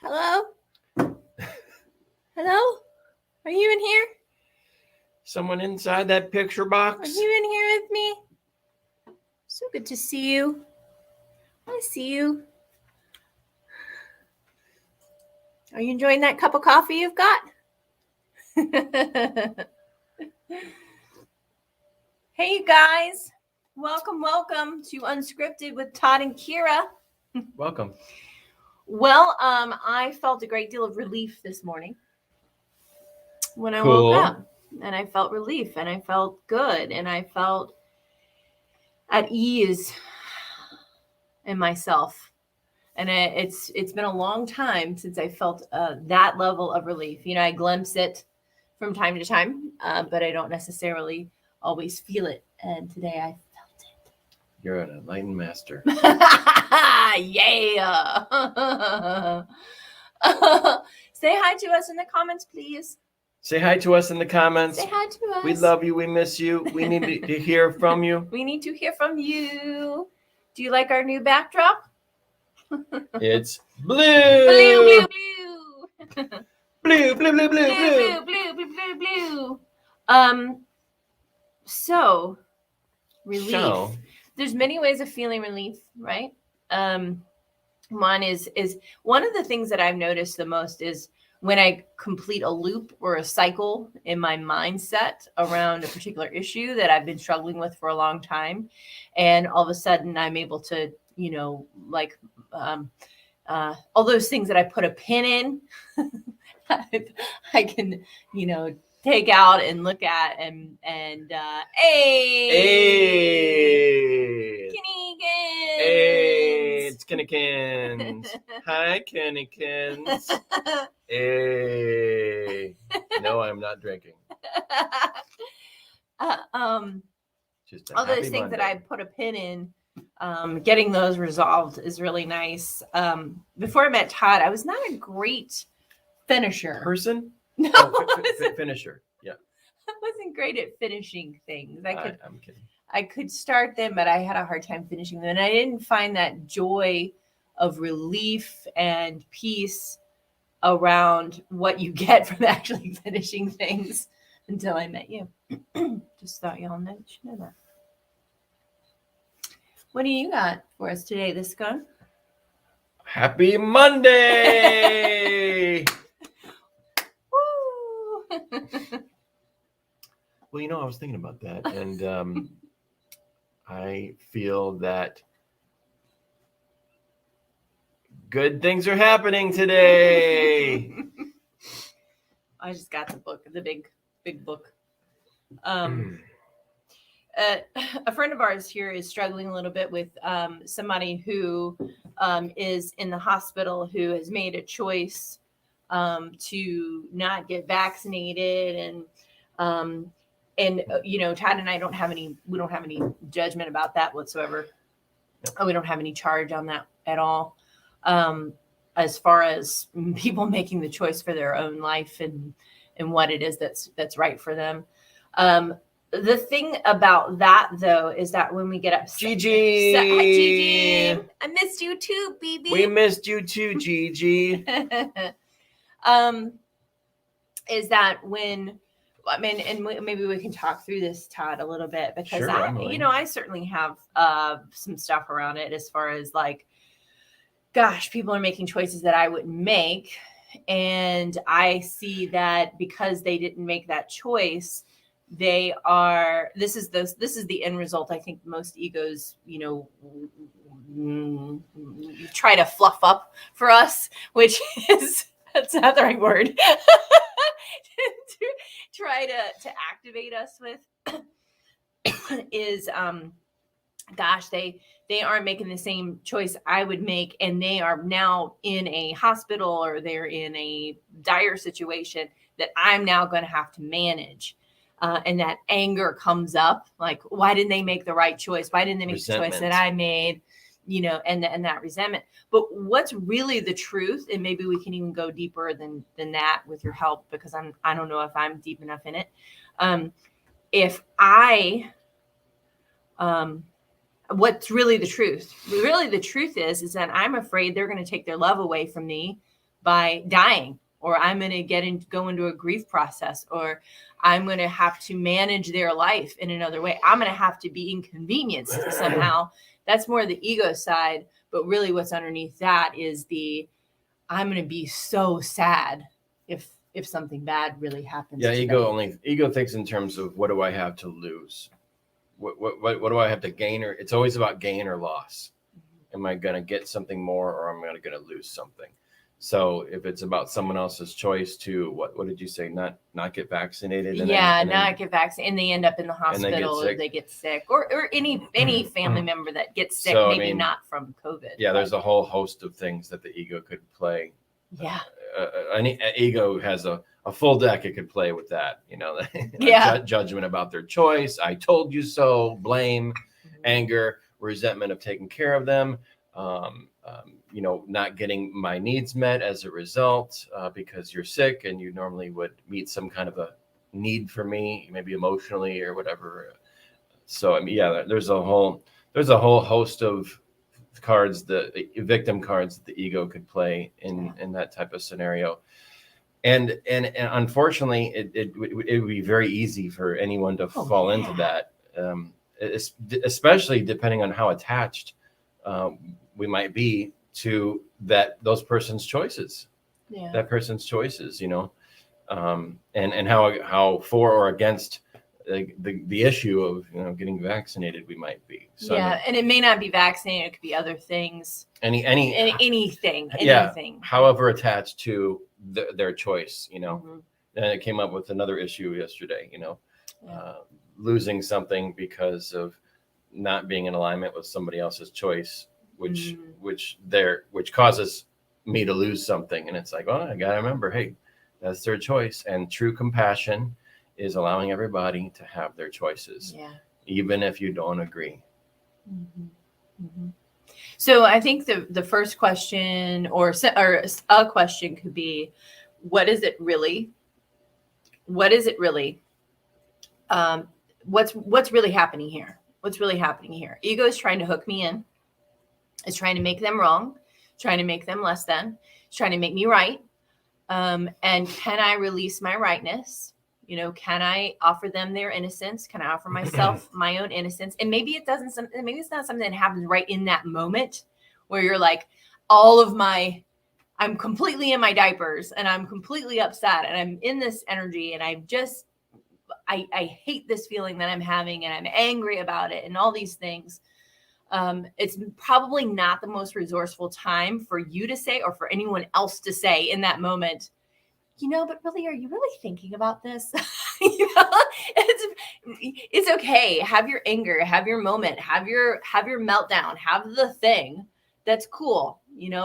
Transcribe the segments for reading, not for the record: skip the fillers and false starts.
Hello? Hello? Are you in here? Someone inside that picture Are box? you in here with me? So good to see you. I see you. Are you enjoying that cup of coffee you've got? Hey, you guys. Welcome to Unscripted with Todd and Kira. Welcome. Well, I felt a great deal of relief this morning when I Cool. woke up. And I felt relief and I felt good and I felt at ease in myself. And it's been a long time since I felt that level of relief. You know, I glimpse it from time to time, but I don't necessarily always feel it. And today I felt it. You're an enlightened master. Yeah. Say hi to us in the comments, please. Say hi to us in the comments. Say hi to us. We love you. We miss you. We need to hear from you. We need to hear from you. Do you like our new backdrop? It's blue. Blue, blue, blue. Blue, blue, blue, blue, Blue, blue. blue, blue, blue, blue. So relief. So, There's many ways of feeling relief, right? One is one of the things that I've noticed the most is when I complete a loop or a cycle in my mindset around a particular issue that I've been struggling with for a long time. And all of a sudden I'm able to, you know, like all those things that I put a pin in, I can, you know, take out and look at and hey, Kennykins. Hey, it's Kennykins. Hi, Kennykins. Hey. No, I'm not drinking. Just a all those happy things that Monday. I put a pin in, getting those resolved is really nice. Before I met Todd, I was not a great finisher. Person? No, Finisher. Yeah. I wasn't great at finishing things. I'm kidding. I could start them, but I had a hard time finishing them. And I didn't find that joy of relief and peace around what you get from actually finishing things until I met you. Just thought y'all should know that. What do you got for us today, this gun? Happy Monday! Woo! Well, you know, I was thinking about that, and I feel that good things are happening today. I just got the book, the big book. A friend of ours here is struggling a little bit with somebody who is in the hospital who has made a choice to not get vaccinated, and you know, Todd and I we don't have any judgment about that whatsoever. We don't have any charge on that at all. As far as people making the choice for their own life and what it is that's right for them. The thing about that, though, is that when we get upset, Gigi, hi, Gigi, I missed you too, baby. We missed you too, Gigi. Is that when? I mean, and maybe we can talk through this, Todd, a little bit, because Sure, I certainly have some stuff around it as far as like, gosh, people are making choices that I wouldn't make, and I see that because they didn't make that choice. This is the end result. I think most egos, you know, try to fluff up for us, which is, that's not the right word, to try to activate us with is, gosh, they aren't making the same choice I would make, and they are now in a hospital or they're in a dire situation that I'm now going to have to manage. And that anger comes up, like, why didn't they make the right choice? Why didn't they make the choice that I made? You know, and that resentment. But what's really the truth, and maybe we can even go deeper than that with your help, because I don't know if I'm deep enough in it. What's really the truth? Really, the truth is that I'm afraid they're going to take their love away from me by dying, or I'm going to go into a grief process, or I'm going to have to manage their life in another way. I'm going to have to be inconvenienced somehow. That's more the ego side. But really what's underneath that is I'm going to be so sad if something bad really happens. Yeah, to ego thinks in terms of, what do I have to lose? What do I have to gain? Or it's always about gain or loss. Am I going to get something more, or am I going to lose something? So if it's about someone else's choice to, what did you say? Not get vaccinated. Not get vaccinated, and they end up in the hospital, or they get sick, or any family member that gets sick, so, maybe not from COVID. Yeah, there's a whole host of things that the ego could play. Yeah. An ego has a full deck it could play with that, judgment about their choice, I told you so, blame, anger, resentment of taking care of them, not getting my needs met as a result, because you're sick and you normally would meet some kind of a need for me, maybe emotionally or whatever. So there's a whole host of cards, the victim cards that the ego could play in that type of scenario. And unfortunately, it would be very easy for anyone to fall into that, especially depending on how attached we might be to those person's choices. Yeah. That person's choices, and how for or against the issue of getting vaccinated we might be. So, and it may not be vaccinated, it could be other things. Anything. However attached to their choice, And it came up with another issue yesterday, losing something because of not being in alignment with somebody else's choice, which causes me to lose something. And it's like, well, I gotta remember, hey, that's their choice. And true compassion is allowing everybody to have their choices, even if you don't agree. So I think the first question or a question could be, what is it really? What is it really? What's really happening here? What's really happening here? Ego is trying to hook me in. It's trying to make them wrong, trying to make them less than, it's trying to make me right. And can I release my rightness? Can I offer them their innocence? Can I offer myself my own innocence? And maybe it's not something that happens right in that moment where you're like, I'm completely in my diapers and I'm completely upset and I'm in this energy and I hate this feeling that I'm having and I'm angry about it and all these things. It's probably not the most resourceful time for you to say, or for anyone else to say in that moment, but really, are you really thinking about this? It's okay. Have your anger, have your moment, have your meltdown, have the thing. That's cool.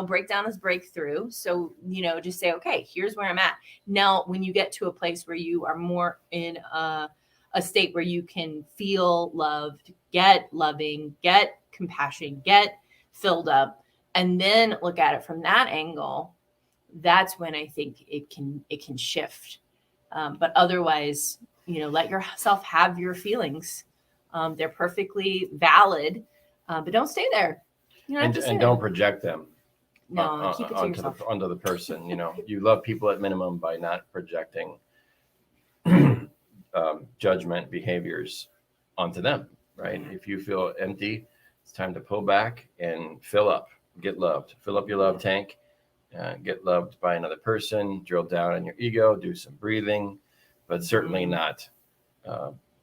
Breakdown is breakthrough. So, just say, okay, here's where I'm at. Now, when you get to a place where you are more in a state where you can feel loved, get loving, get compassion, get filled up, and then look at it from that angle, that's when I think it can shift. But otherwise, let yourself have your feelings. They're perfectly valid, but don't stay there. Don't project them. No, keep it to yourself. Onto the person. You love people at minimum by not projecting judgment behaviors onto them, right? If you feel empty, it's time to pull back and fill up, get loved, fill up your love tank, get loved by another person, drill down on your ego, do some breathing, but certainly not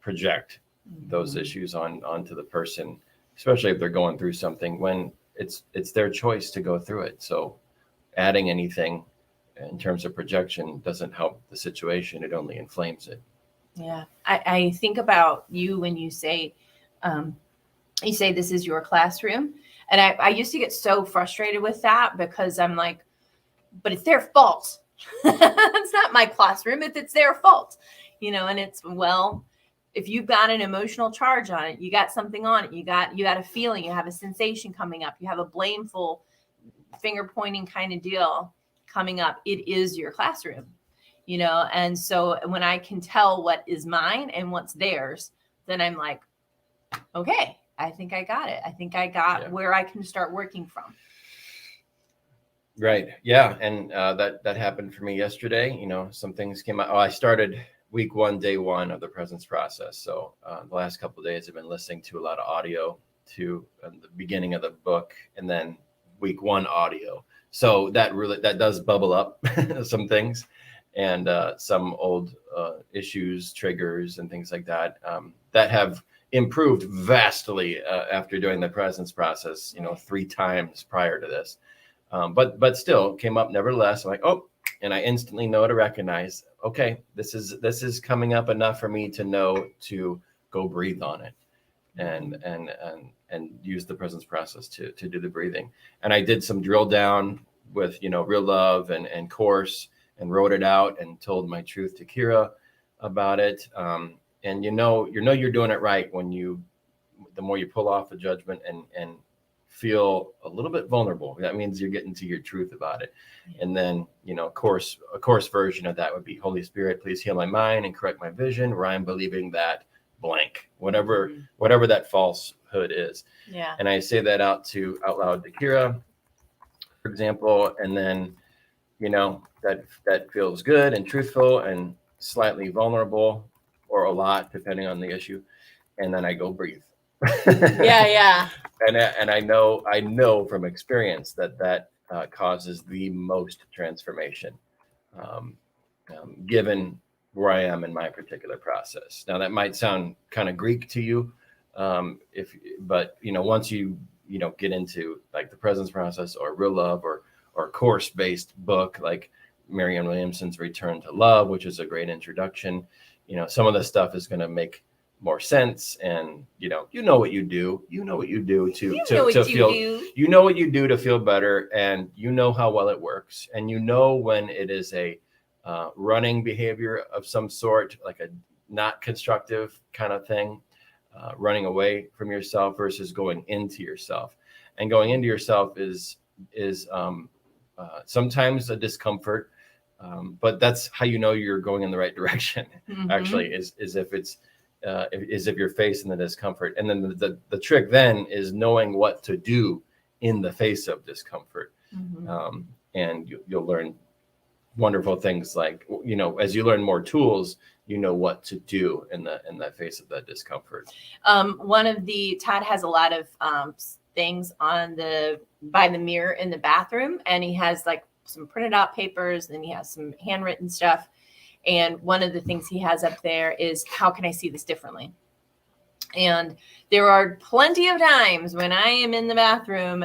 project those issues onto the person, especially if they're going through something when it's their choice to go through it. So adding anything in terms of projection doesn't help the situation. It only inflames it. Yeah. I think about you when you say this is your classroom. And I used to get so frustrated with that because I'm like, but it's their fault. It's not my classroom. It's their fault, and it's, well, if you've got an emotional charge on it, you got something on it, you got a feeling, you have a sensation coming up, you have a blameful finger pointing kind of deal coming up, it is your classroom, and so when I can tell what is mine and what's theirs, then I'm like, okay, I think I got it. I think I got where I can start working from. Right. Yeah. And that happened for me yesterday. Some things came out. I started week 1, day 1 of the presence process. So the last couple of days I've been listening to a lot of audio to the beginning of the book, and then week 1 audio. So that does bubble up some things, and some old issues, triggers, and things like that that have improved vastly after doing the presence process, 3 times prior to this. But still came up nevertheless. I'm like, oh, and I instantly know to recognize, okay, this is coming up enough for me to know to go breathe on it, and use the presence process to do the breathing. And I did some drill down with real love and course, and wrote it out and told my truth to Kira about it. And you're doing it right when the more you pull off the judgment and feel a little bit vulnerable. That means you're getting to your truth about it. And then, a course version of that would be, Holy Spirit, please heal my mind and correct my vision, where I'm believing that blank, whatever that falsehood is. Yeah. And I say that out loud to Kira, for example, and then, that feels good and truthful and slightly vulnerable, or a lot, depending on the issue. And then I go breathe. Yeah. And I know from experience that causes the most transformation, given where I am in my particular process. Now that might sound kind of Greek to you, but once you get into like the presence process or real love or course-based book like Marianne Williamson's Return to Love, which is a great introduction, some of the stuff is going to make more sense. And you know what you do to feel better, and how well it works, and when it is a running behavior of some sort, like a not constructive kind of thing, running away from yourself versus going into yourself. And going into yourself is sometimes a discomfort, but that's how you're going in the right direction. Actually, is if you're facing the discomfort. And then the trick then is knowing what to do in the face of discomfort. And you'll learn wonderful things, like, as you learn more tools, what to do in the face of that discomfort. Todd has a lot of things by the mirror in the bathroom, and he has like some printed out papers, and he has some handwritten stuff. And one of the things he has up there is, how can I see this differently? And there are plenty of times when I am in the bathroom,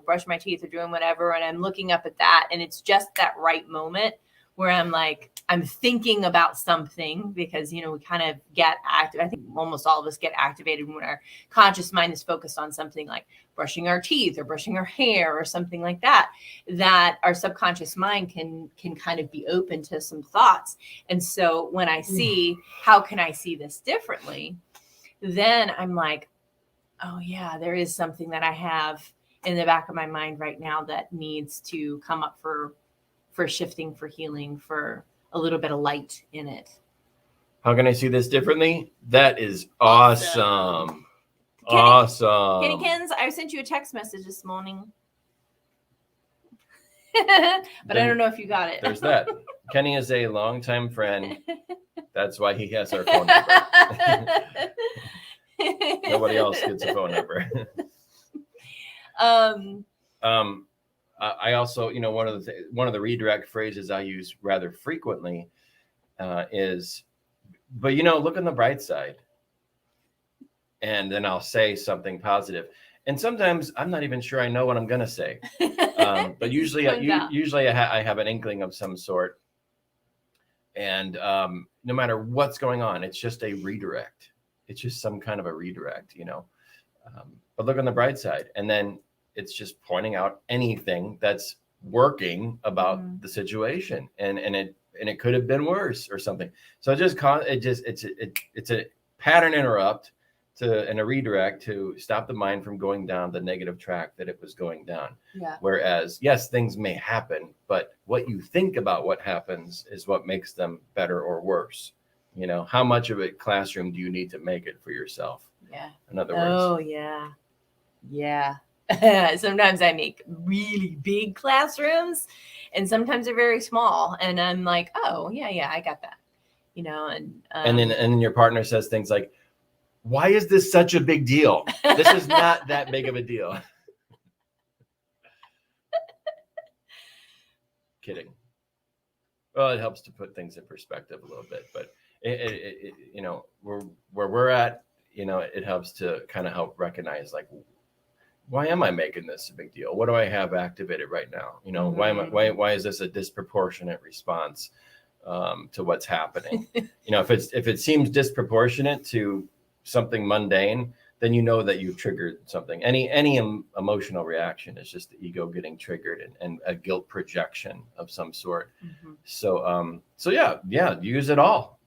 brushing my teeth or doing whatever, and I'm looking up at that, and it's just that right moment where I'm thinking about something, because, we kind of get active. I think almost all of us get activated when our conscious mind is focused on something like brushing our teeth or brushing our hair or something like that, that our subconscious mind can kind of be open to some thoughts. And so when I see, how can I see this differently? Then I'm like, oh yeah, there is something that I have in the back of my mind right now that needs to come up for shifting, for healing, for a little bit of light in it. How can I see this differently? That is awesome. Awesome. Kennykins, I sent you a text message this morning. But I don't know if you got it. There's that. Kenny is a longtime friend. That's why he has our phone number. Nobody else gets a phone number. I also, one of the redirect phrases I use rather frequently is, but look on the bright side. And then I'll say something positive. And sometimes I'm not even sure I know what I'm going to say. But usually I have an inkling of some sort. And no matter what's going on, it's just a redirect. It's just some kind of a redirect, but look on the bright side. And then it's just pointing out anything that's working about the situation, and it could have been worse or something. So it's a pattern interrupt and a redirect to stop the mind from going down the negative track that it was going down. Yeah. Whereas, yes, things may happen, but what you think about what happens is what makes them better or worse. How much of a classroom do you need to make it for yourself? Yeah. In other words. Oh yeah. Yeah. Sometimes I make really big classrooms, and sometimes they're very small. And I'm like, oh yeah, I got that. And then your partner says things like, "Why is this such a big deal? This is not that big of a deal." Kidding. Well, it helps to put things in perspective a little bit, but it where we're at, it helps to kind of help recognize, like, why am I making this a big deal? What do I have activated right now? Why is this a disproportionate response to what's happening? If it seems disproportionate to something mundane, then you know that you've triggered something. Any emotional reaction is just the ego getting triggered and a guilt projection of some sort. Mm-hmm. So yeah, use it all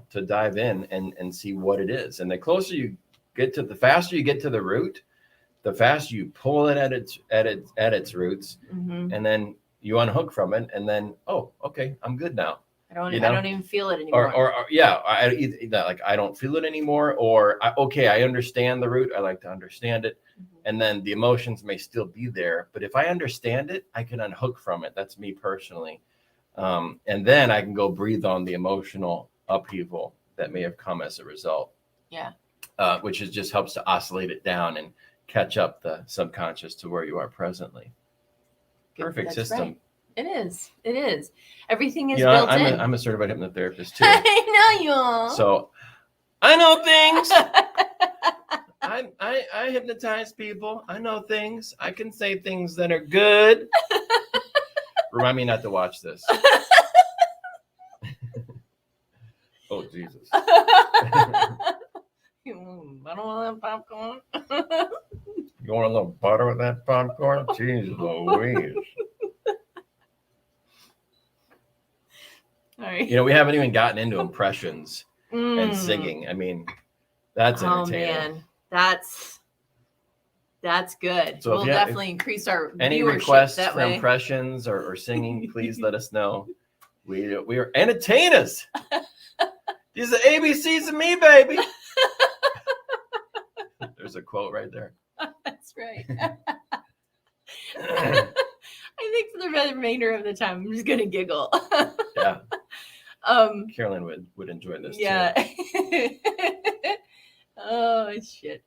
to dive in and see what it is. And the faster you get to the root, the faster you pull it at its roots, mm-hmm. and then you unhook from it, and then, oh, okay, I'm good now. I don't even feel it anymore. I don't feel it anymore, or I understand the root. I like to understand it. Mm-hmm. And then the emotions may still be there, but if I understand it, I can unhook from it. That's me personally. And then I can go breathe on the emotional upheaval that may have come as a result. Yeah. Which just helps to oscillate it down and catch up the subconscious to where you are presently. Perfect That's system. Right. It is. Everything is built in. I'm a certified hypnotherapist too. I know you are. So I know things. I hypnotize people. I know things. I can say things that are good. Remind me not to watch this. Oh, Jesus. I don't want that popcorn. You want a little butter with that popcorn? Jeez Louise. All right. We haven't even gotten into impressions and singing. I mean, that's entertaining. Oh man, that's good. So we'll definitely increase our any viewership requests that for way. impressions or singing, please let us know. We are entertainers. These are ABCs of me, baby. There's a quote right there. That's right. I think for the remainder of the time, I'm just gonna giggle. Yeah. Carolyn would enjoy this too. Yeah. Oh shit.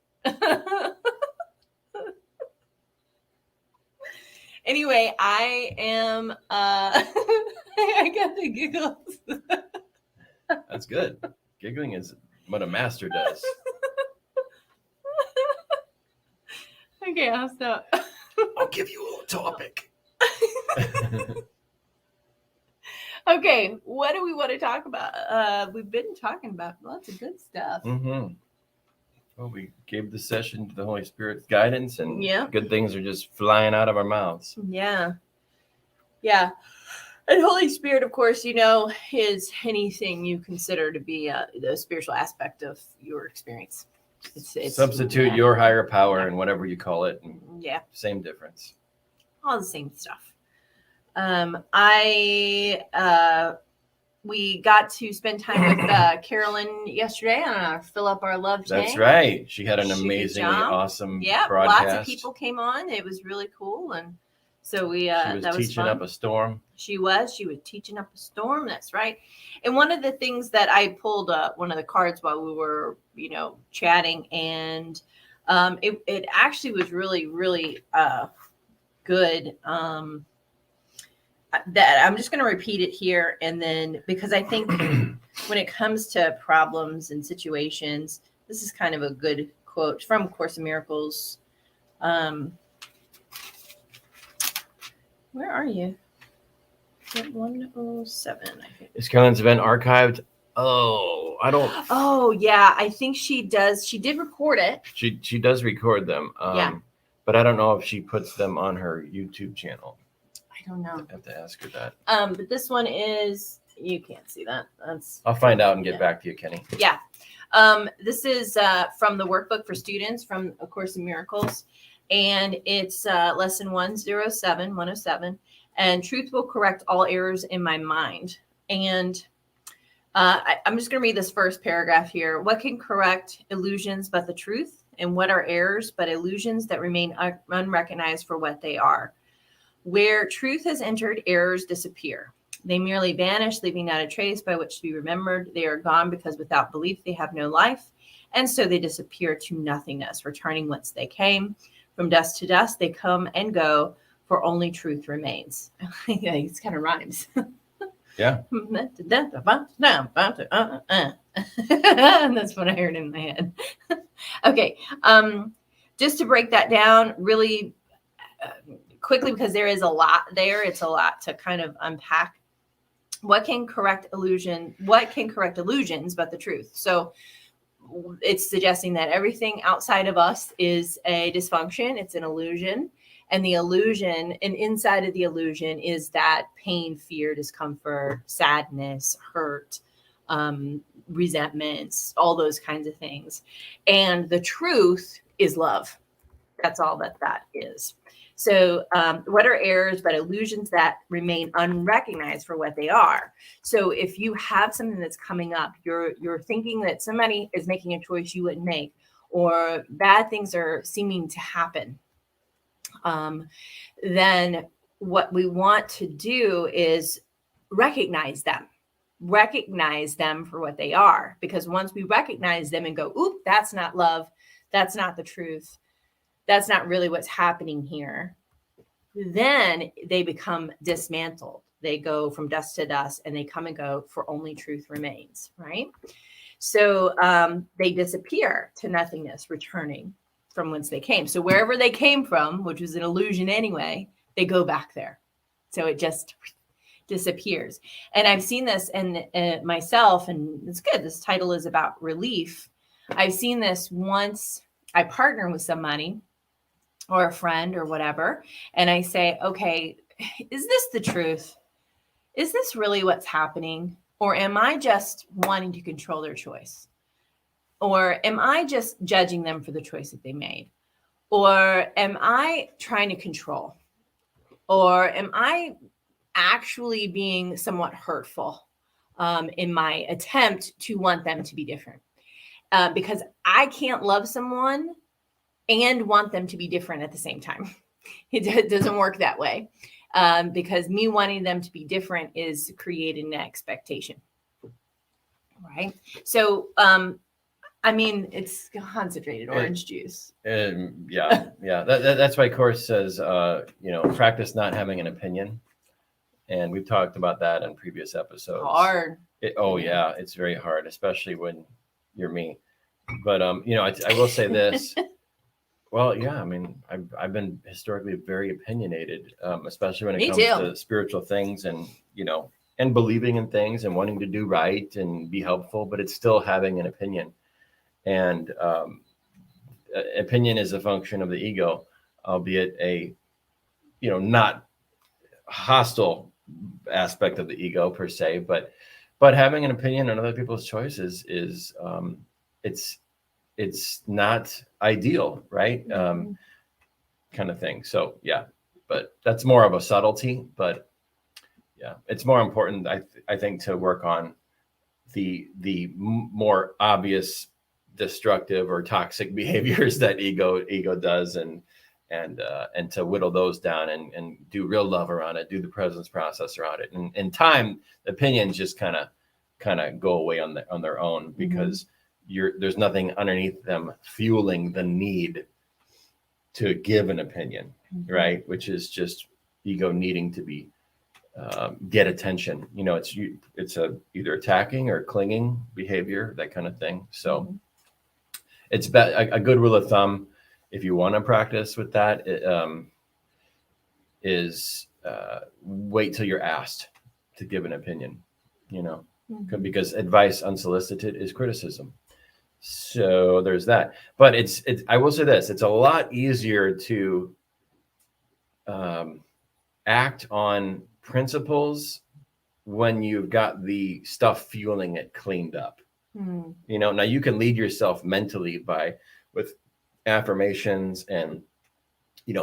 Anyway, I am I got the giggles. That's good. Giggling is what a master does. Okay, I'll stop. I'll give you a little topic. Okay, what do we want to talk about? We've been talking about lots of good stuff. Mm-hmm. Well, we gave the session to the Holy Spirit's guidance, and good things are just flying out of our mouths. Yeah. And Holy Spirit, of course, is anything you consider to be the spiritual aspect of your experience. It's substitute your higher power and whatever you call it. Same difference. All the same stuff. We got to spend time with Carolyn yesterday on our Fill Up Our Love tank. That's right. She had an amazingly awesome broadcast. Lots of people came on. It was really cool. And so she was teaching up a storm. She was teaching up a storm. That's right. And one of the things that I pulled one of the cards while we were, chatting, and it actually was really, really good. That I'm just going to repeat it here, and then because I think when it comes to problems and situations, this is kind of a good quote from Course in Miracles. Where are you? 107, I think. Is Carolyn's event archived? Oh, I don't. Oh yeah, I think she does. She did record it. She does record them. But I don't know if she puts them on her YouTube channel. I don't know. I have to ask her that. But this one is, you can't see that. I'll find out and get back to you, Kenny. Yeah. This is from the workbook for students from A Course in Miracles. And it's lesson 107, and truth will correct all errors in my mind. And I'm just going to read this first paragraph here. What can correct illusions but the truth? And what are errors but illusions that remain unrecognized for what they are? Where truth has entered, errors disappear. They merely vanish, leaving not a trace by which to be remembered. They are gone because without belief they have no life, and so they disappear to nothingness, returning whence they came. From dust to dust they come and go, for only truth remains. Yeah, it kind of rhymes. Yeah. That's what I heard in my head. Okay. Just to break that down really quickly, because there is a lot there. It's a lot to kind of unpack. What can correct illusions but the truth? So it's suggesting that everything outside of us is a dysfunction. It's an illusion. And the illusion, and inside of the illusion is that pain, fear, discomfort, sadness, hurt, resentments, all those kinds of things. And the truth is love. That's all that is. So what are errors but illusions that remain unrecognized for what they are? So if you have something that's coming up, you're thinking that somebody is making a choice you wouldn't make, or bad things are seeming to happen, then what we want to do is recognize them for what they are. Because once we recognize them and go, oop, that's not love, that's not the truth, that's not really what's happening here, then they become dismantled. They go from dust to dust and they come and go, for only truth remains, right? So they disappear to nothingness, returning from whence they came. So wherever they came from, which was an illusion anyway, they go back there. So it just disappears. And I've seen this in myself, and it's good. This title is about relief. I've seen this once. I partner with somebody or a friend or whatever, and I say, okay, is this the truth? Is this really what's happening? Or am I just wanting to control their choice? Or am I just judging them for the choice that they made? Or am I trying to control? Or am I actually being somewhat hurtful in my attempt to want them to be different? Because I can't love someone and want them to be different at the same time. It doesn't work that way, because me wanting them to be different is creating an expectation, right? So, I mean, it's concentrated orange juice. Yeah. That's why Course says, practice not having an opinion. And we've talked about that in previous episodes. Hard. It's very hard, especially when you're me. But, I will say this. Well, yeah, I mean, I've been historically very opinionated, especially when it comes to spiritual things and, and believing in things and wanting to do right and be helpful, but it's still having an opinion. And opinion is a function of the ego, albeit a, not hostile aspect of the ego per se, but having an opinion on other people's choices is it's not ideal, right? Kind of thing. So yeah, but that's more of a subtlety. But yeah, it's more important, I think, to work on the more obvious destructive or toxic behaviors that ego does, and to whittle those down and do real love around it, do the presence process around it, and in time, opinions just kind of go away on their own, because there's nothing underneath them fueling the need to give an opinion, right? Which is just ego needing to be get attention. It's either attacking or clinging behavior, that kind of thing. So it's a good rule of thumb, if you want to practice with that, is wait till you're asked to give an opinion, because advice unsolicited is criticism. So there's that. But it's I will say this, it's a lot easier to act on principles when you've got the stuff fueling it cleaned up. Now you can lead yourself mentally with affirmations and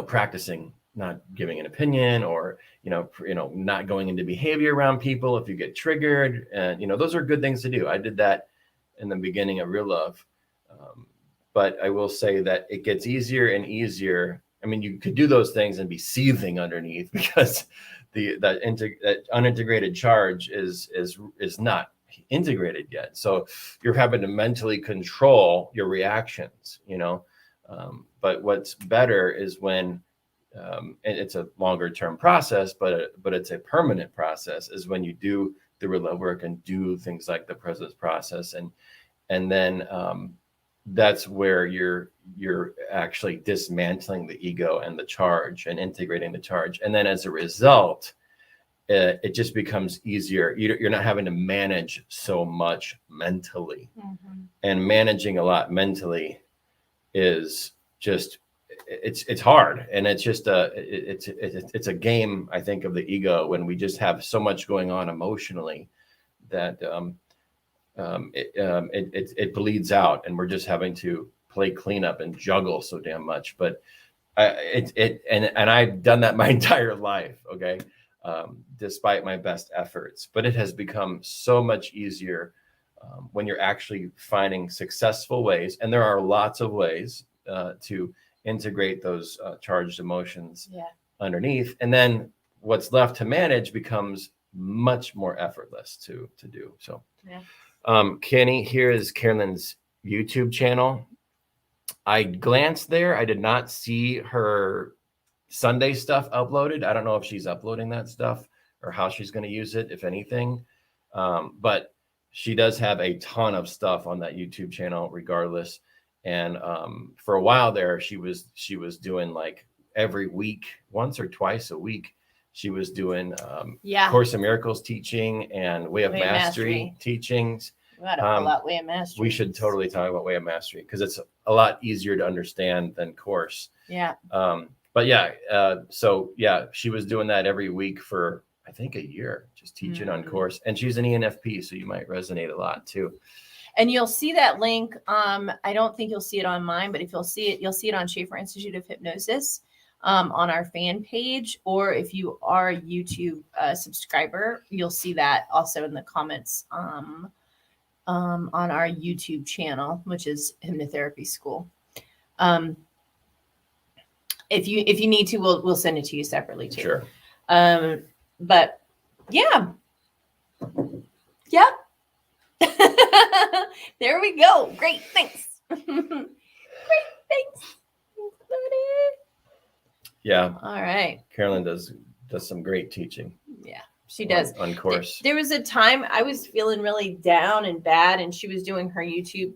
practicing not giving an opinion, or not going into behavior around people if you get triggered, and those are good things to do. I did that in the beginning of Real Love, but I will say that it gets easier and easier. I mean, you could do those things and be seething underneath because that unintegrated charge is not integrated yet. So you're having to mentally control your reactions, you know. But what's better is when and it's a longer term process, but it's a permanent process, is when you do the real work and do things like the presence process, and then that's where you're actually dismantling the ego and the charge and integrating the charge. And then as a result, it just becomes easier. You're not having to manage so much mentally. And managing a lot mentally is just, it's hard. And it's just it's a game, I think, of the ego, when we just have so much going on emotionally that it bleeds out, and we're just having to play cleanup and juggle so damn much. But and I've done that my entire life, okay, despite my best efforts. But it has become so much easier when you're actually finding successful ways, and there are lots of ways to integrate those charged emotions underneath, and then what's left to manage becomes much more effortless to do. So Kenny, here is Carolyn's YouTube channel. I glanced there. I did not see her Sunday stuff uploaded. I don't know if she's uploading that stuff or how she's going to use it, if anything. But she does have a ton of stuff on that YouTube channel regardless. And for a while there, she was doing like every week, once or twice a week, she was doing Course in Miracles teaching and Way of Mastery teachings. We got to pull out Way of Mastery. We should totally talk about Way of Mastery because it's a lot easier to understand than Course. Yeah. But so she was doing that every week for, I think, a year, just teaching on Course. And she's an ENFP, so you might resonate a lot too. And you'll see that link. I don't think you'll see it on mine, but if you'll see it on Schaefer Institute of Hypnosis on our fan page, or if you are a YouTube subscriber, you'll see that also in the comments on our YouTube channel, which is Hypnotherapy School. If you need to, we'll send it to you separately too. Sure. But yeah. There we go. Great. Thanks. Great. Thanks. Yeah. All right. Carolyn does some great teaching. Yeah, she does. On Course. There was a time I was feeling really down and bad, and she was doing her YouTube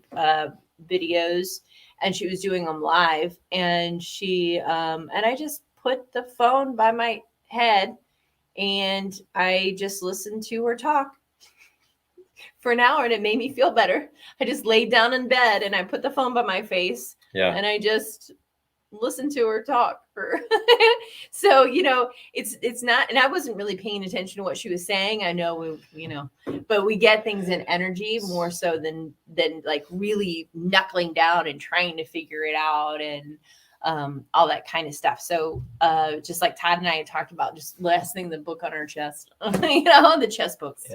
videos, and she was doing them live, and she and I just put the phone by my head, and I just listened to her talk for an hour, and it made me feel better. I just laid down in bed and I put the phone by my face, and I just listened to her talk. So it's not, and I wasn't really paying attention to what she was saying. I know but we get things in energy more so than like really knuckling down and trying to figure it out and all that kind of stuff. So just like Todd and I had talked about, just lessening the book on our chest, the chest books.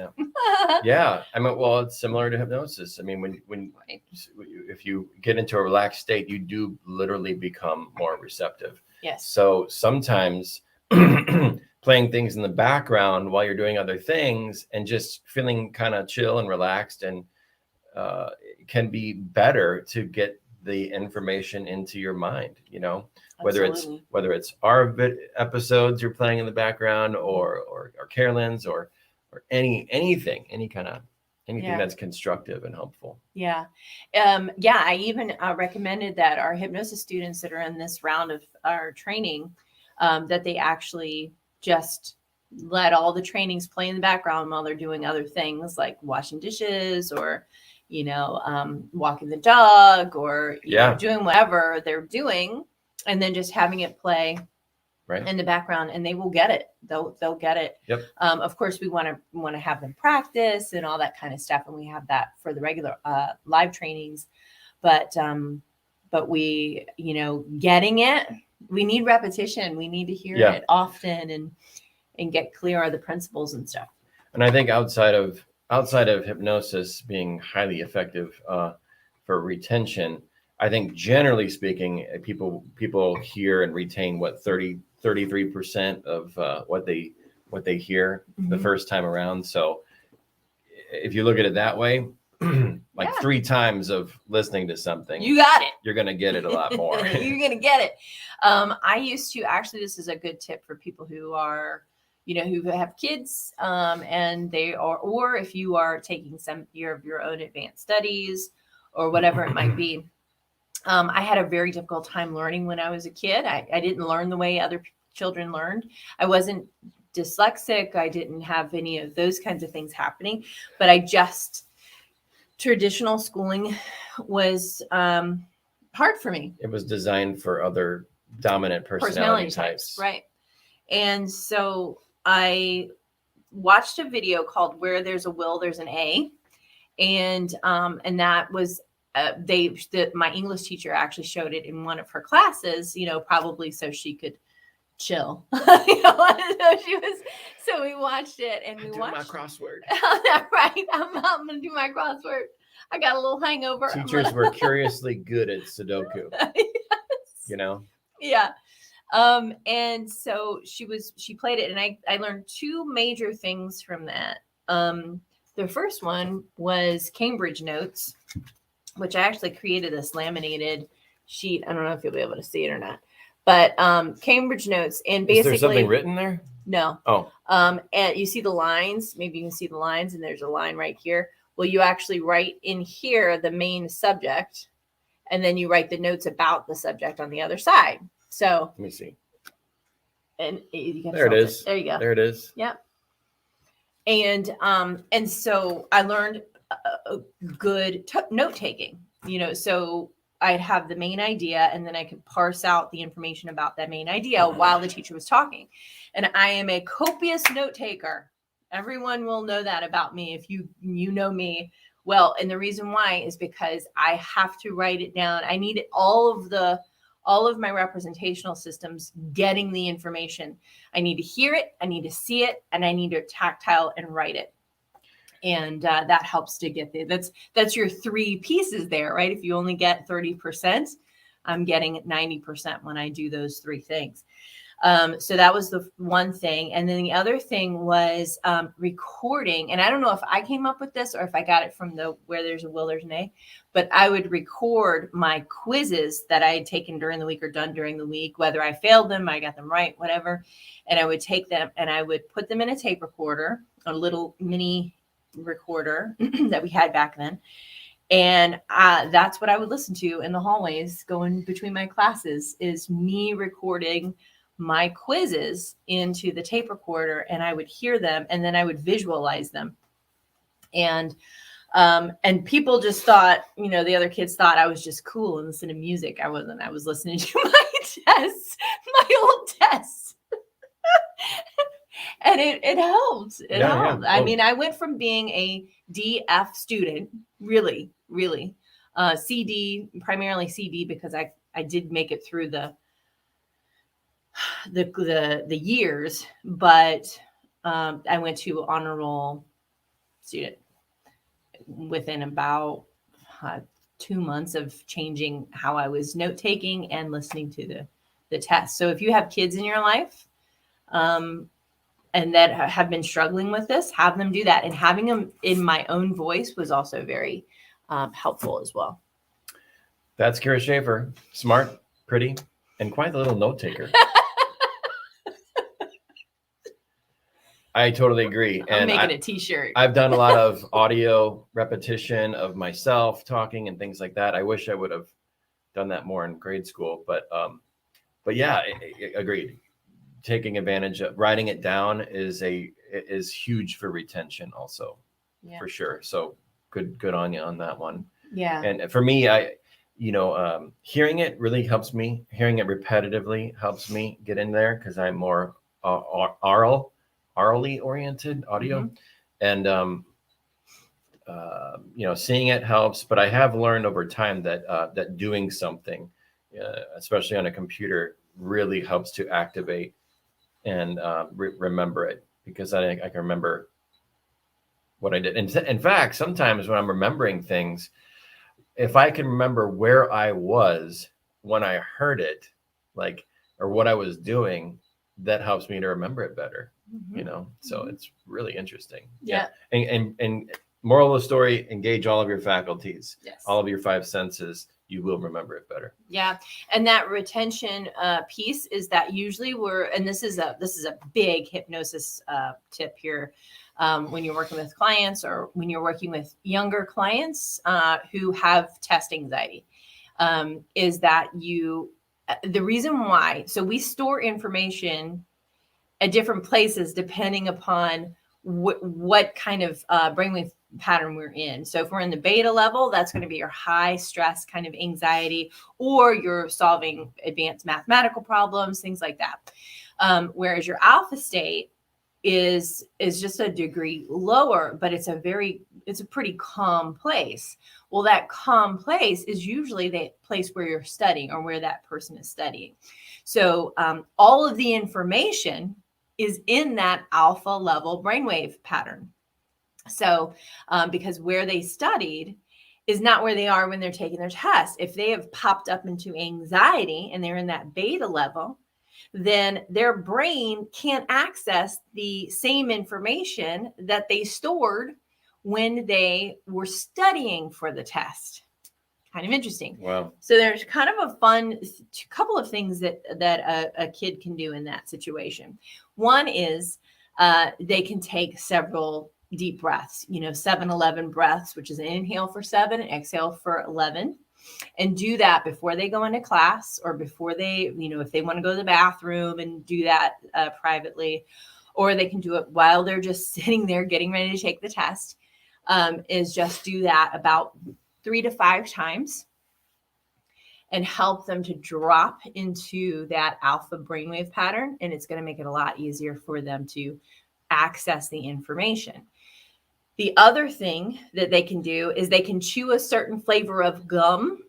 Yeah. I mean, well, it's similar to hypnosis. I mean, when if you get into a relaxed state, you do literally become more receptive. Yes. So sometimes playing things in the background while you're doing other things and just feeling kind of chill and relaxed and can be better to get the information into your mind, whether it's our episodes you're playing in the background or Carolyns or anything that's constructive and helpful. I even recommended that our hypnosis students that are in this round of our training, that they actually just let all the trainings play in the background while they're doing other things like washing dishes or walking the dog or doing whatever they're doing, and then just having it play in the background, and they will get it. They'll get it. Yep. Of course, we want to have them practice and all that kind of stuff, and we have that for the regular live trainings. But we, getting it, we need repetition. We need to hear it often and get clear on the principles and stuff. And I think outside of hypnosis being highly effective for retention, I think generally speaking, people hear and retain what 33% of what they hear the first time around. So if you look at it that way, like 3 times of listening to something, you got it. You're going to get it a lot more. You're going to get it. I used to actually, this is a good tip for people who are, who have kids, and they are, or if you are taking some year of your own advanced studies or whatever it might be. I had a very difficult time learning when I was a kid. I didn't learn the way other children learned. I wasn't dyslexic. I didn't have any of those kinds of things happening, but traditional schooling was hard for me. It was designed for other dominant personality types. Right. And so I watched a video called Where There's a Will, There's an A. And that was, my English teacher actually showed it in one of her classes, probably so she could chill. So we watched it and we watched my crossword. Right. I'm going to do my crossword. I got a little hangover. Teachers were curiously good at Sudoku. Yes. Yeah. And so she played it, and I learned 2 major things from that. The first one was Cambridge notes, which I actually created this laminated sheet. I don't know if you'll be able to see it or not, but Cambridge notes, and basically, is there something written there? No. Oh. And you see the lines. Maybe you can see the lines, and there's a line right here. Well, you actually write in here the main subject, and then you write the notes about the subject on the other side. So let me see. And there it is. There you go. There it is. Yep. And so I learned good note taking. So I'd have the main idea, and then I could parse out the information about that main idea while the teacher was talking. And I am a copious note taker. Everyone will know that about me if you know me well. And the reason why is because I have to write it down. I need all of my representational systems getting the information. I need to hear it, I need to see it, and I need to tactile and write it. And that helps to get that's your 3 pieces there, right? If you only get 30%, I'm getting 90% when I do those 3 things. So that was the one thing. And then the other thing was recording. And I don't know if I came up with this or if I got it from Where There's a Will, There's an A, but I would record my quizzes that I had taken during the week or done during the week, whether I failed them, I got them right, whatever. And I would take them and I would put them in a tape recorder, a little mini recorder that we had back then. And that's what I would listen to in the hallways going between my classes, is me recording my quizzes into the tape recorder, and I would hear them, and then I would visualize them. And people just thought, the other kids thought I was just cool and listening to music. I wasn't. I was listening to my tests, my old tests. And it helped. It helped. Yeah. I mean, I went from being a DF student, really, really, CD, primarily CD, because I did make it through the years, but I went to honor roll student within about 2 months of changing how I was note taking and listening to the test. So if you have kids in your life and that have been struggling with this, have them do that. And having them in my own voice was also very helpful as well. That's Kara Schaefer, smart, pretty, and quite a little note taker. I totally agree. I'm making a t-shirt. I've done a lot of audio repetition of myself talking and things like that. I wish I would have done that more in grade school, but yeah, agreed. Taking advantage of writing it down is huge for retention also, for sure. So good on you on that one. Yeah. And for me, hearing it really helps me. Hearing it repetitively helps me get in there because I'm more orally oriented audio. Mm-hmm. And seeing it helps, but I have learned over time that doing something, especially on a computer, really helps to activate and remember it, because I can remember what I did. In fact, sometimes when I'm remembering things, if I can remember where I was when I heard it, like, or what I was doing, that helps me to remember it better, you know? So it's really interesting. Yeah. And moral of the story, engage all of your faculties, Yes. all of your five senses. You will remember it better. Yeah. And that retention piece is that usually and this is a big hypnosis tip here. When you're working with clients or when you're working with younger clients who have test anxiety, is that the reason why, so we store information at different places depending upon what kind of brainwave pattern we're in. So if we're in the beta level, that's going to be your high stress kind of anxiety, or you're solving advanced mathematical problems, things like that. Whereas your alpha state is just a degree lower, but it's a pretty calm place. Well, that calm place is usually the place where you're studying or where that person is studying. So all of the information is in that alpha level brainwave pattern. So because where they studied is not where they are when they're taking their test. If they have popped up into anxiety and they're in that beta level, then their brain can't access the same information that they stored when they were studying for the test. Kind of interesting. Wow. So there's kind of a fun couple of things that a kid can do in that situation. One is they can take several deep breaths, 7-11 breaths, which is an inhale for 7 and exhale for 11. And do that before they go into class, or before they, if they want to go to the bathroom, and do that privately, or they can do it while they're just sitting there getting ready to take the test, is just do that about 3 to 5 times and help them to drop into that alpha brainwave pattern. And it's going to make it a lot easier for them to access the information. The other thing that they can do is they can chew a certain flavor of gum.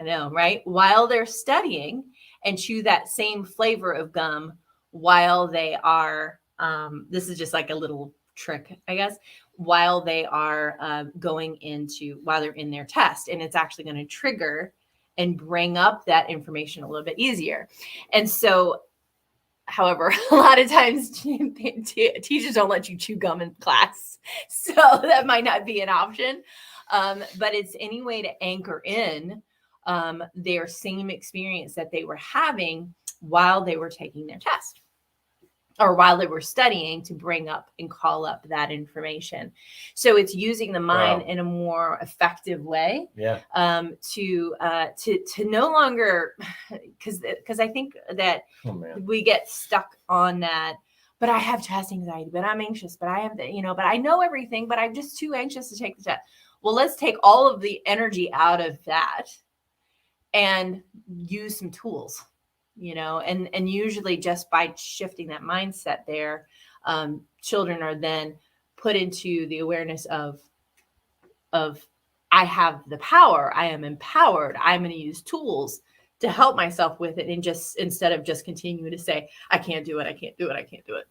I know, right? While they're studying, and chew that same flavor of gum while they are, this is just like a little trick, I guess, while they are while they're in their test. And it's actually going to trigger and bring up that information a little bit easier. And so, however, a lot of times teachers don't let you chew gum in class. So that might not be an option. But it's any way to anchor in their same experience that they were having while they were taking their test, or while they were studying, to bring up and call up that information. So it's using the mind in a more effective way. Yeah. To no longer, because I think that we get stuck on that. But I have test anxiety, but I'm anxious, but I have but I know everything, but I'm just too anxious to take the test. Well, let's take all of the energy out of that and use some tools. And usually just by shifting that mindset there, children are then put into the awareness of I have the power, I am empowered, I'm going to use tools to help myself with it, and just instead of just continuing to say, I can't do it, I can't do it, I can't do it.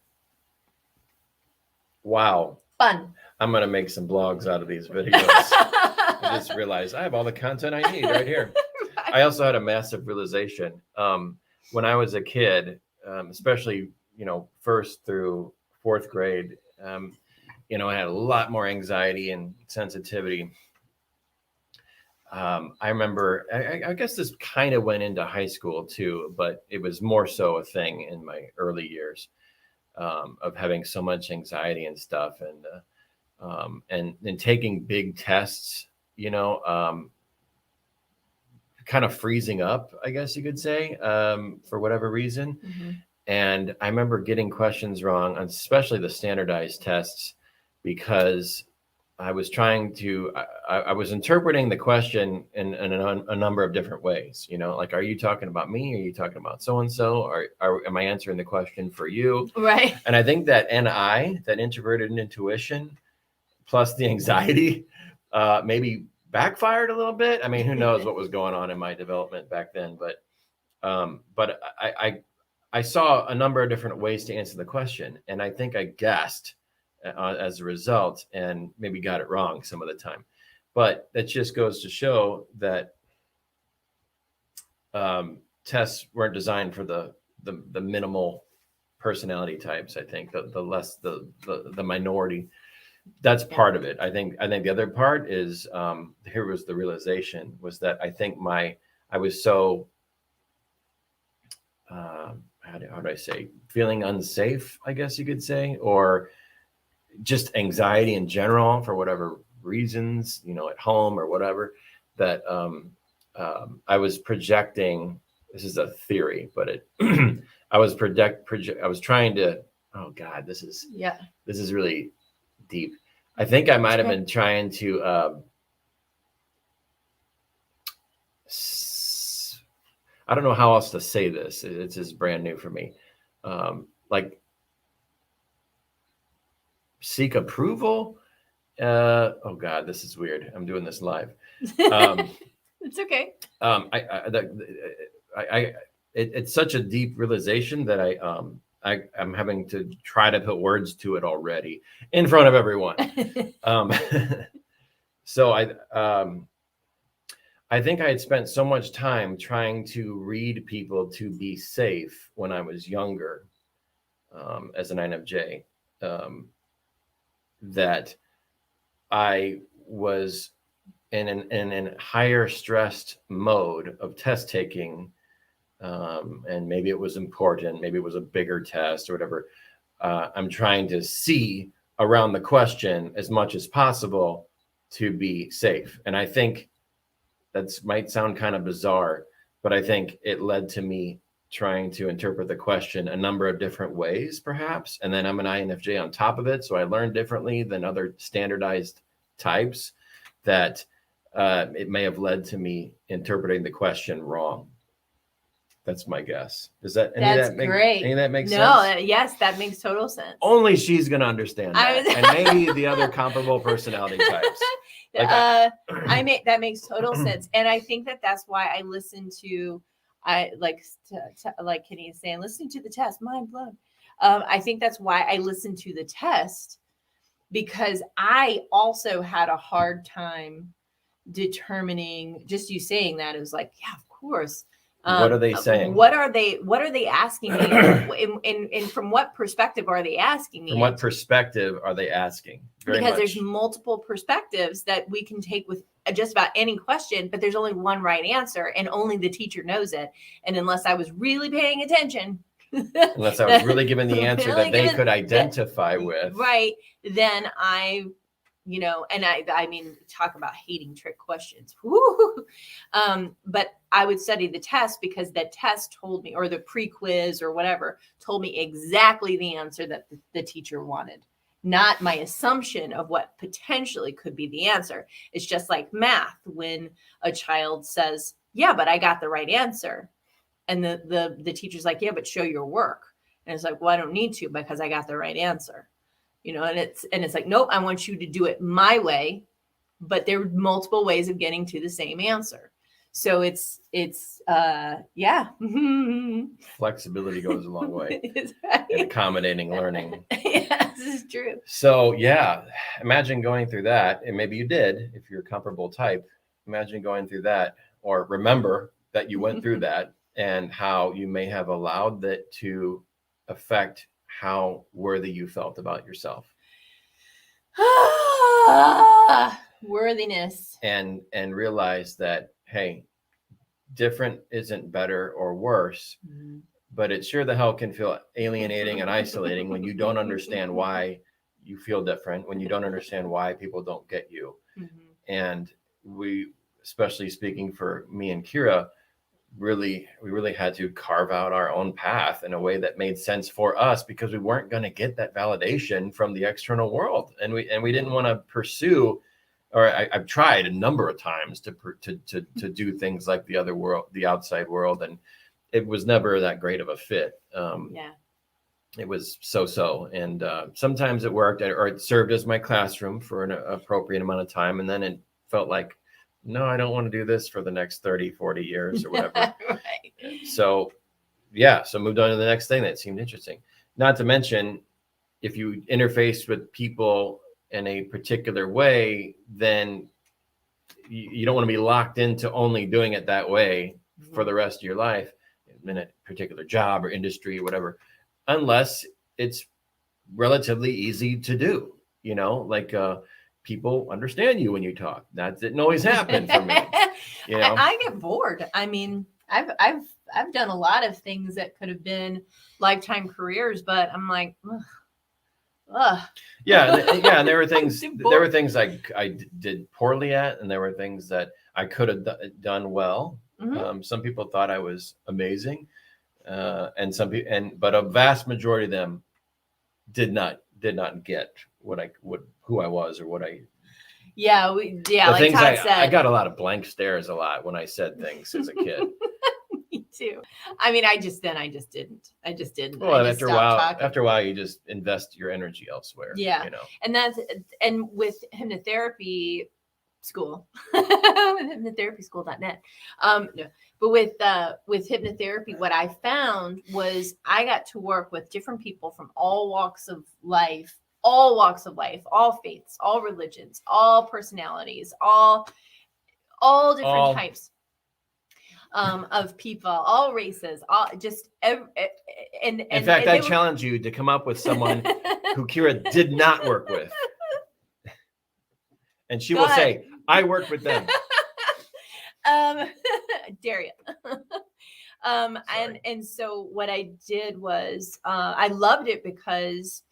Wow. Fun. I'm going to make some blogs out of these videos. I just realized I have all the content I need right here. Right. I also had a massive realization. When I was a kid, especially, first through 4th grade, I had a lot more anxiety and sensitivity. I remember, I guess this kind of went into high school too, but it was more so a thing in my early years of having so much anxiety and stuff, and taking big tests, kind of freezing up, I guess you could say, for whatever reason. Mm-hmm. And I remember getting questions wrong, especially the standardized tests, because I was I was interpreting the question in a number of different ways, like, are you talking about me? Are you talking about so-and-so? Or am I answering the question for you? Right. And I think that that introverted intuition, plus the anxiety, maybe backfired a little bit. I mean, who knows what was going on in my development back then, but I saw a number of different ways to answer the question, and I think I guessed as a result, and maybe got it wrong some of the time. But that just goes to show that tests weren't designed for the minimal personality types. I think the minority. That's part of it. I think the other part is here was the realization was that I think I was so how do I say, feeling unsafe, I guess you could say, or just anxiety in general for whatever reasons, at home or whatever, that I was projecting. This is a theory, but I was I was trying to. Oh God, this is really deep. I think I might have been trying to. I don't know how else to say this. It's just brand new for me. Like seek approval. Oh God, this is weird. I'm doing this live. It's okay. It's such a deep realization that I'm having to try to put words to it already in front of everyone. So I think I had spent so much time trying to read people to be safe when I was younger, as an INFJ, that I was in an higher stressed mode of test taking, and maybe it was important, maybe it was a bigger test or whatever. I'm trying to see around the question as much as possible to be safe, and I think that might sound kind of bizarre, but I think it led to me trying to interpret the question a number of different ways, perhaps. And then I'm an INFJ on top of it, so I learned differently than other standardized types, that it may have led to me interpreting the question wrong. That's my guess. Does that any That's of that make, great. any of that make sense? No, yes, that makes total sense. Only she's gonna understand that, and maybe the other comparable personality types. Like that makes total sense, and I think that's why I listen to, like Kenny is saying, listen to the test, mind blown. I think that's why I listen to the test, because I also had a hard time determining. Just you saying that, it was like, yeah, of course. What are they saying? What are they asking me? and from what perspective are they asking me? From what perspective are they asking? Because there's multiple perspectives that we can take with just about any question, but there's only one right answer, and only the teacher knows it. And unless I was really paying attention, unless I was really given the answer that they could identify with, right, then and I mean, talk about hating trick questions. But I would study the test, because the test told me, or the pre-quiz or whatever, told me exactly the answer that the teacher wanted, not my assumption of what potentially could be the answer. It's just like math, when a child says, yeah, but I got the right answer. And the teacher's like, yeah, but show your work. And it's like, well, I don't need to, because I got the right answer. And it's like, nope, I want you to do it my way, but there are multiple ways of getting to the same answer. So it's yeah. Flexibility goes a long way right. in accommodating learning. Yes, this is true. So yeah, imagine going through that, and maybe you did, if you're a comparable type. Imagine going through that, or remember that you went through that, and how you may have allowed that to affect how worthy you felt about yourself. Worthiness. And realize that, hey, different isn't better or worse, but it sure the hell can feel alienating and isolating when you don't understand why you feel different, when you don't understand why people don't get you. And we, especially speaking for me and Kira, we really had to carve out our own path in a way that made sense for us, because we weren't going to get that validation from the external world, and we didn't want to pursue, or I've tried a number of times to do things like the other world, the outside world, and it was never that great of a fit. It was so, and sometimes it worked, or it served as my classroom for an appropriate amount of time, and then it felt like, no, I don't want to do this for the next 30, 40 years or whatever. Right. So moved on to the next thing that seemed interesting. Not to mention, if you interface with people in a particular way, then you don't want to be locked into only doing it that way for the rest of your life in a particular job or industry or whatever, unless it's relatively easy to do, like people understand you when you talk. That didn't always happen for me. I get bored. I mean, I've done a lot of things that could have been lifetime careers, but I'm like, ugh. Yeah. And there were things I did poorly at, and there were things that I could have done well. Mm-hmm. Some people thought I was amazing, and some people, but a vast majority of them did not get who I was or what I. Yeah, like Todd said, I got a lot of blank stares a lot when I said things as a kid. Me too. I mean, I just didn't. Well, after a while, you just invest your energy elsewhere. Yeah, and with hypnotherapy school, with hypnotherapieschool.net. No, but with hypnotherapy, what I found was I got to work with different people from all walks of life, all faiths, all religions, all personalities, all different types of people, all races, all just in fact, I challenge you to come up with someone who Kira did not work with, and she will say, "I worked with them." Dare you. And so what I did was I loved it because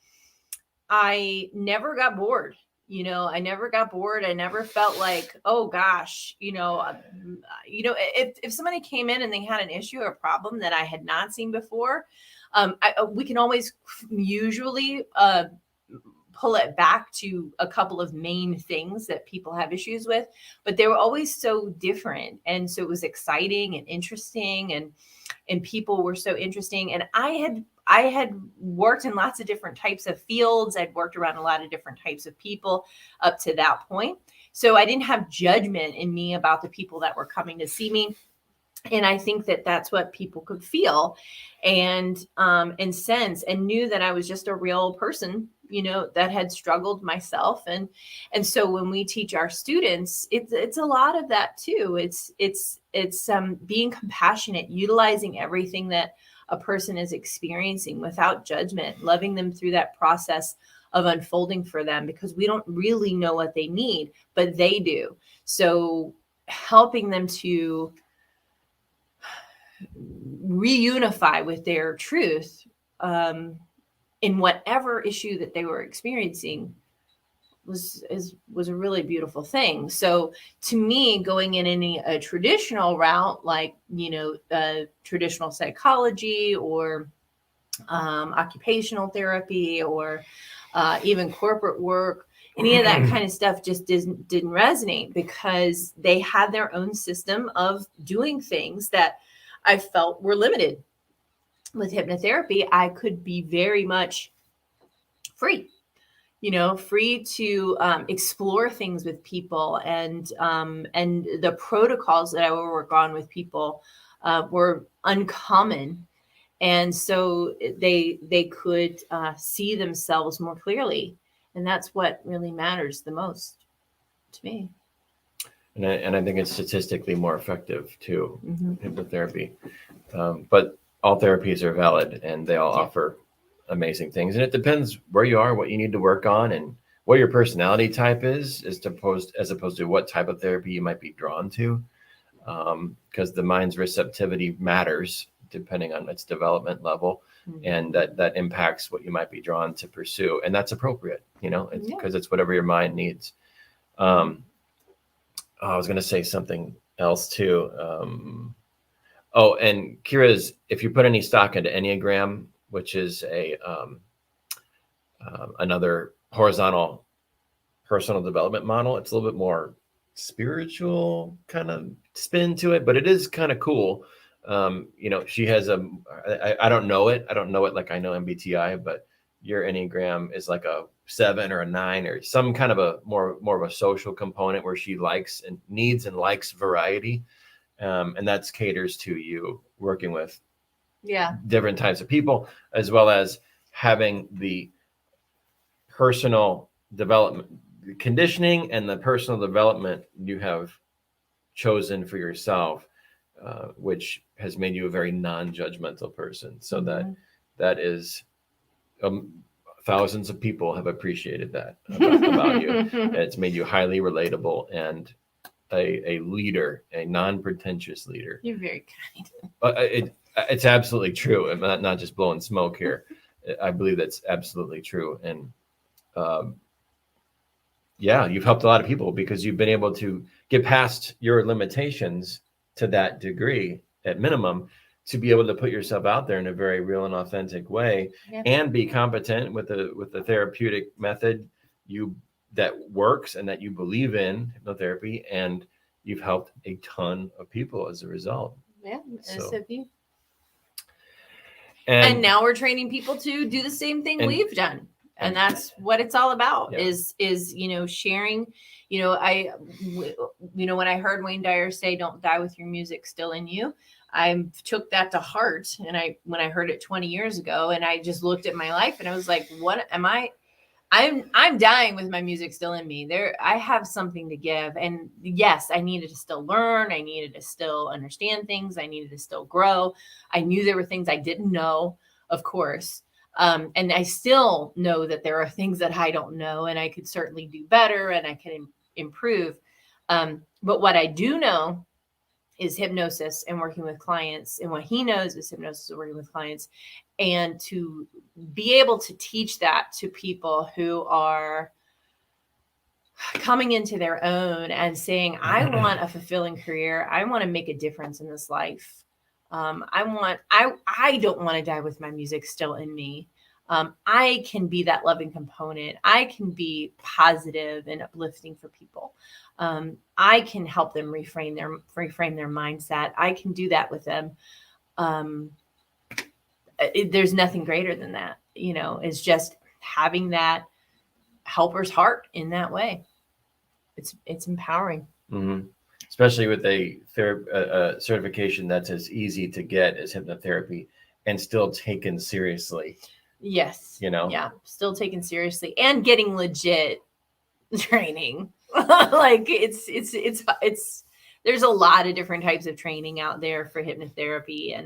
I never got bored. I never got bored. I never felt like, oh gosh, if somebody came in and they had an issue or a problem that I had not seen before, we can always usually pull it back to a couple of main things that people have issues with, but they were always so different. And so it was exciting and interesting, and people were so interesting. And I had worked in lots of different types of fields. I'd worked around a lot of different types of people up to that point. So I didn't have judgment in me about the people that were coming to see me. And I think that that's what people could feel and sense, and knew that I was just a real person, that had struggled myself. And so when we teach our students, it's a lot of that too. It's being compassionate, utilizing everything that a person is experiencing without judgment, loving them through that process of unfolding for them, because we don't really know what they need, but they do. So helping them to reunify with their truth in whatever issue that they were experiencing was a really beautiful thing. So to me, going in a traditional route, like traditional psychology or occupational therapy or even corporate work, any of that kind of stuff just didn't resonate, because they had their own system of doing things that I felt were limited. With hypnotherapy, I could be very much free, free to explore things with people, and the protocols that I would work on with people were uncommon, and so they could see themselves more clearly, and that's what really matters the most to me. And I think it's statistically more effective too, hypnotherapy. But all therapies are valid, and they all offer amazing things. And it depends where you are, what you need to work on, and what your personality type is as opposed to what type of therapy you might be drawn to. Because the mind's receptivity matters depending on its development level, and that impacts what you might be drawn to pursue. And that's appropriate, because it's whatever your mind needs. I was going to say something else too. And Kira's, if you put any stock into Enneagram, which is another horizontal personal development model, it's a little bit more spiritual kind of spin to it, but it is kind of cool. She has I don't know it. I don't know it like I know MBTI, but your Enneagram is like a 7 or a 9 or some kind of a more of a social component where she likes and needs and likes variety. And that's caters to you working with different types of people, as well as having the personal development, conditioning and the personal development you have chosen for yourself, which has made you a very non-judgmental person. So that is, thousands of people have appreciated that about you. It's made you highly relatable and a leader, a non-pretentious leader. You're very kind. It's absolutely true. I'm not just blowing smoke here. I believe that's absolutely true. And yeah, you've helped a lot of people because you've been able to get past your limitations to that degree, at minimum, to be able to put yourself out there in a very real and authentic way, and be competent with the therapeutic method that works and that you believe in, hypnotherapy, and you've helped a ton of people as a result. Yeah, so SFU. And now we're training people to do the same thing we've done. And that's what it's all about, is, sharing, when I heard Wayne Dyer say, "Don't die with your music still in you," I took that to heart. And when I heard it 20 years ago, and I just looked at my life and I was like, what am I? I'm dying with my music still in me. I have something to give. And yes, I needed to still learn. I needed to still understand things. I needed to still grow. I knew there were things I didn't know, of course. And I still know that there are things that I don't know, and I could certainly do better and I can improve. But what I do know is hypnosis and working with clients. And what he knows is hypnosis and working with clients. And to be able to teach that to people who are coming into their own and saying, I want a fulfilling career. I want to make a difference in this life. I don't want to die with my music still in me. I can be that loving component. I can be positive and uplifting for people. I can help them reframe their mindset. I can do that with them. There's nothing greater than that, it's just having that helper's heart in that way. It's empowering. Mm-hmm. Especially with a certification that's as easy to get as hypnotherapy and still taken seriously. Yes. Yeah. Still taken seriously and getting legit training. Like it's there's a lot of different types of training out there for hypnotherapy,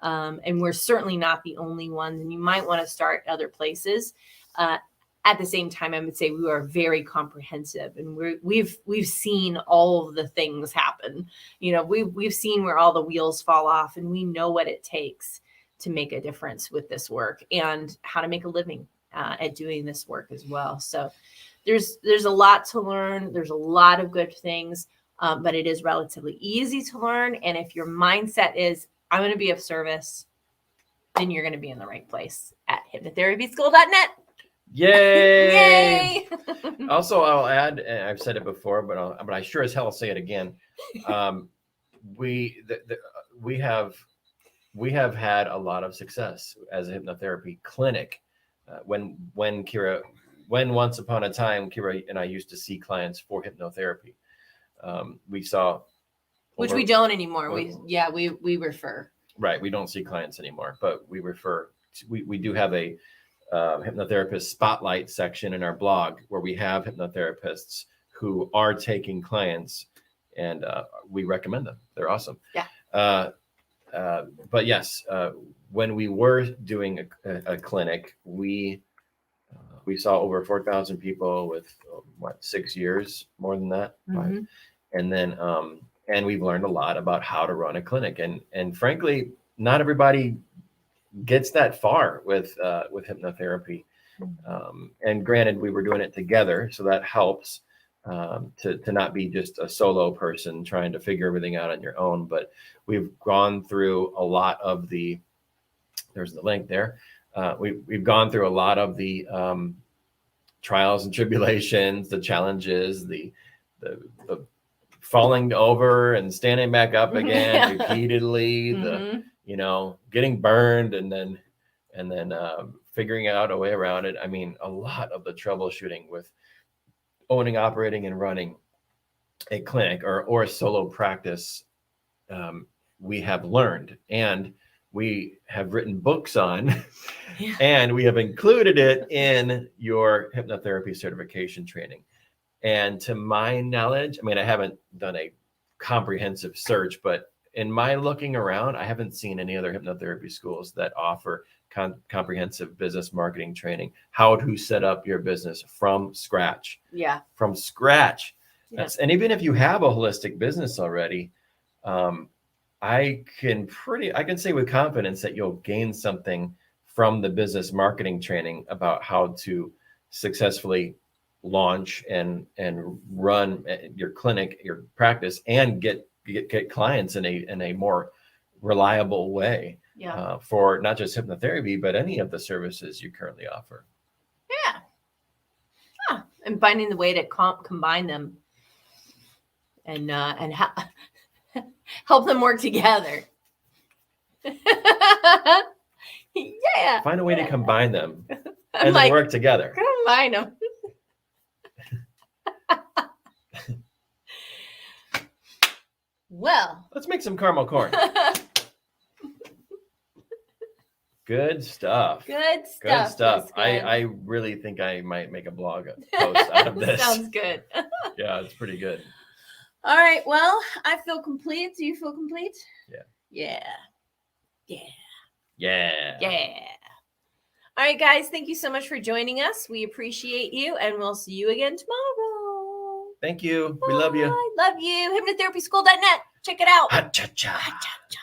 and we're certainly not the only ones, and you might want to start other places. At the same time, I would say we are very comprehensive, and we've seen all of the things happen. We've seen where all the wheels fall off, and we know what it takes to make a difference with this work and how to make a living at doing this work as well. So there's a lot to learn. There's a lot of good things, but it is relatively easy to learn. And if your mindset is, I'm going to be of service, then you're going to be in the right place at hypnotherapieschool.net. Yay! Also, I'll add, and I've said it before, but I sure as hell say it again. We have had a lot of success as a hypnotherapy clinic. When once upon a time, Kira and I used to see clients for hypnotherapy. We saw, which we don't anymore. We refer. Right, we don't see clients anymore, but we refer. We do have a hypnotherapist spotlight section in our blog where we have hypnotherapists who are taking clients, and we recommend them. They're awesome. Yeah. But yes, when we were doing a clinic, we saw over 4,000 people with 6 years, more than that. Mm-hmm. And then and we've learned a lot about how to run a clinic, and frankly, not everybody gets that far with hypnotherapy. And granted, we were doing it together, so that helps to not be just a solo person trying to figure everything out on your own. But we've gone through a lot of there's the link there. We've gone through a lot of the trials and tribulations, the challenges, the falling over and standing back up again repeatedly, mm-hmm. Getting burned and then figuring out a way around it. I mean, a lot of the troubleshooting with owning, operating, and running a clinic or a solo practice, we have learned, and we have written books on, and we have included it in your hypnotherapy certification training. And to my knowledge, I mean, I haven't done a comprehensive search, but in my looking around, I haven't seen any other hypnotherapy schools that offer comprehensive business marketing training, how to set up your business from scratch. Yeah. From scratch. Yeah. And even if you have a holistic business already, I can say with confidence that you'll gain something from the business marketing training about how to successfully launch and run your clinic, your practice, and get clients in a more reliable way. Yeah. For not just hypnotherapy, but any of the services you currently offer. Yeah. Yeah. And finding the way to combine them and help them work together. Yeah. Find a way to combine them I'm and like, then work together. Combine them. Well, let's make some caramel corn. Good stuff. Good stuff. I really think I might make a blog post out of this. Sounds good. Yeah, it's pretty good. All right. Well, I feel complete. Do you feel complete? Yeah. Yeah. Yeah. Yeah. Yeah. All right, guys. Thank you so much for joining us. We appreciate you, and we'll see you again tomorrow. Thank you. Bye. We love you. Love you. Hypnotherapyschool.net. Check it out. Ha-cha-cha. Ha-cha-cha.